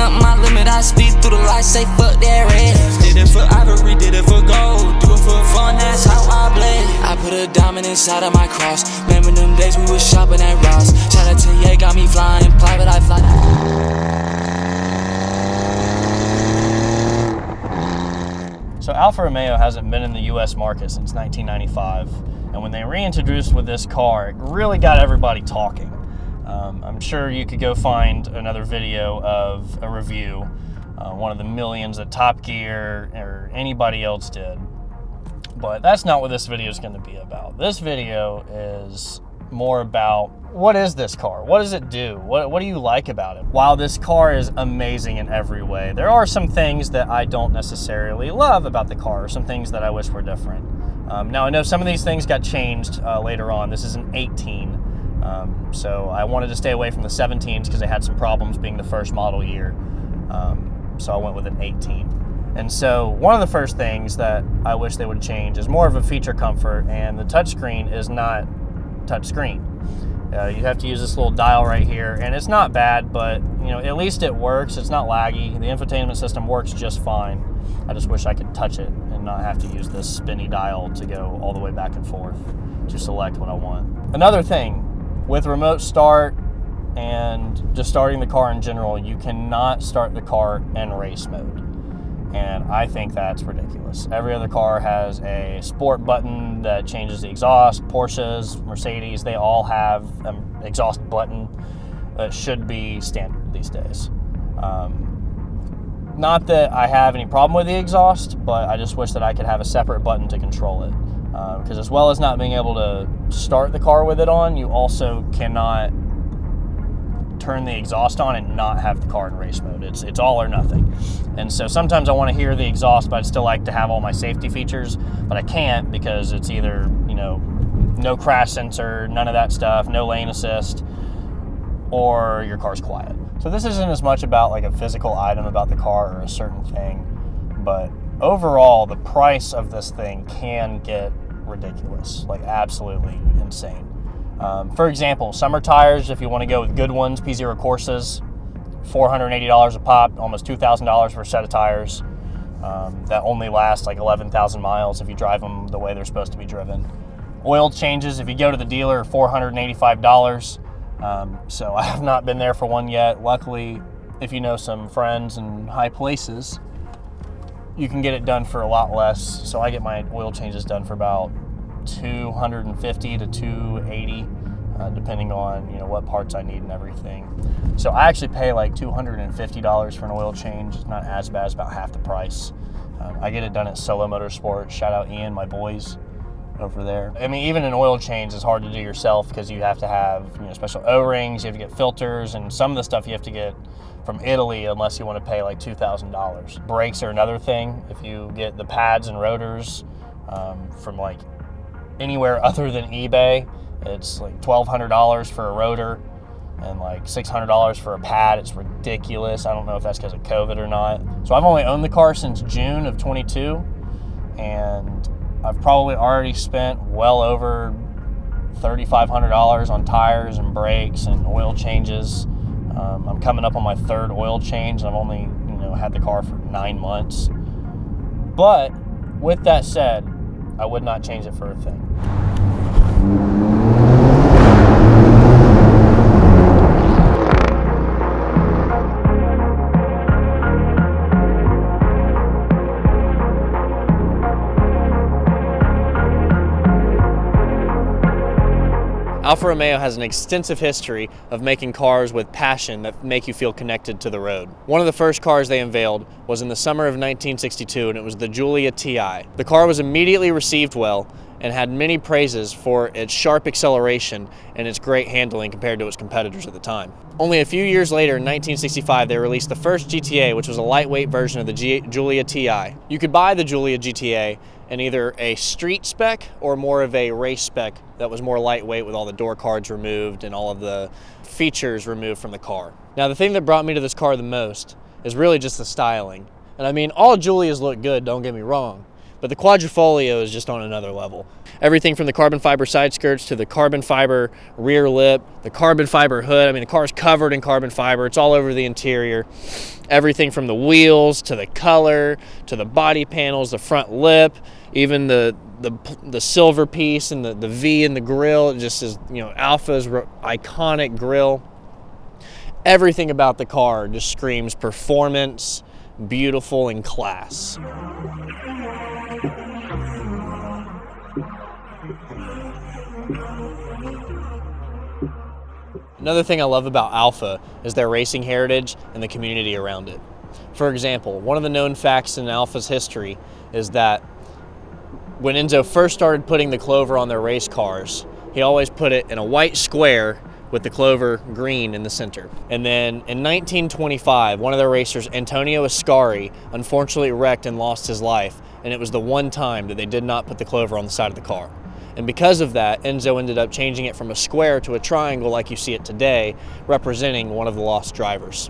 up my limit, I speed through the lights, say fuck that red. Did it for Ivory, did it for gold, do it for fun, that's how I play. I put a diamond inside of my cross. Remember them days we was shopping at Ross. Shout out to Ye, got me flying in private, I fly. So Alfa Romeo hasn't been in the US market since 1995, and when they reintroduced with this car, it really got everybody talking. I'm sure you could go find another video of a review, one of the millions that Top Gear or anybody else did, but that's not what this video is going to be about. This video is more about, what is this car? What does it do? What do you like about it? While this car is amazing in every way, there are some things that I don't necessarily love about the car, or some things that I wish were different. Now I know some of these things got changed later on. This is an 18, so I wanted to stay away from the 17s because they had some problems being the first model year, so I went with an 18. And so one of the first things that I wish they would change is more of a feature comfort, and the touchscreen is not touchscreen. You have to use this little dial right here, and it's not bad, but at least it works. It's not laggy. The infotainment system works just fine. I just wish I could touch it and not have to use this spinny dial to go all the way back and forth to select what I want. Another thing, with remote start and just starting the car in general, you cannot start the car in race mode. And I think that's ridiculous. Every other car has a sport button that changes the exhaust. Porsches, Mercedes, they all have an exhaust button that should be standard these days. Not that I have any problem with the exhaust, but I just wish that I could have a separate button to control it. Because as well as not being able to start the car with it on, you also cannot turn the exhaust on and not have the car in race mode. It's all or nothing. And so sometimes I want to hear the exhaust, but I'd still like to have all my safety features, but I can't because it's either, no crash sensor, none of that stuff, no lane assist, or your car's quiet. So this isn't as much about like a physical item about the car or a certain thing, but overall the price of this thing can get ridiculous, like absolutely insane. For example, summer tires, if you want to go with good ones, P0 Corsas, $480 a pop, almost $2,000 for a set of tires. That only last like 11,000 miles if you drive them the way they're supposed to be driven. Oil changes, if you go to the dealer, $485. So I have not been there for one yet. Luckily, if you know some friends in high places, you can get it done for a lot less. So I get my oil changes done for about $250 to $280, depending on what parts I need and everything. So I actually pay like $250 for an oil change. It's not as bad, it's about half the price. I get it done at Solo Motorsports. Shout out Ian, my boys over there. I mean, even an oil change is hard to do yourself because you have to have special O-rings, you have to get filters, and some of the stuff you have to get from Italy unless you want to pay like $2,000. Brakes are another thing. If you get the pads and rotors from like anywhere other than eBay, it's like $1,200 for a rotor and like $600 for a pad. It's ridiculous. I don't know if that's because of COVID or not. So I've only owned the car since June of 22, and I've probably already spent well over $3,500 on tires and brakes and oil changes. I'm coming up on my third oil change, and I've only had the car for 9 months. But with that said, I would not change it for a thing. Alfa Romeo has an extensive history of making cars with passion that make you feel connected to the road. One of the first cars they unveiled was in the summer of 1962, and it was the Giulia Ti. The car was immediately received well and had many praises for its sharp acceleration and its great handling compared to its competitors at the time. Only a few years later, in 1965, they released the first GTA, which was a lightweight version of the Giulia Ti. You could buy the Giulia GTA in either a street spec or more of a race spec that was more lightweight with all the door cards removed and all of the features removed from the car. Now, the thing that brought me to this car the most is really just the styling. And I mean, all Giulias look good, don't get me wrong, But the Quadrifoglio is just on another level. Everything from the carbon fiber side skirts to the carbon fiber rear lip, the carbon fiber hood. I mean, the car is covered in carbon fiber. It's all over the interior. Everything from the wheels to the color to the body panels, the front lip, even the silver piece and the V in the grille. It just is, you know, Alfa's iconic grille. Everything about the car just screams performance, beautiful, and class. Another thing I love about Alfa is their racing heritage and the community around it. For example, one of the known facts in Alfa's history is that when Enzo first started putting the clover on their race cars, he always put it in a white square with the clover green in the center. And then in 1925, one of their racers, Antonio Ascari, unfortunately wrecked and lost his life, and it was the one time that they did not put the clover on the side of the car. And because of that, Enzo ended up changing it from a square to a triangle like you see it today, representing one of the lost drivers.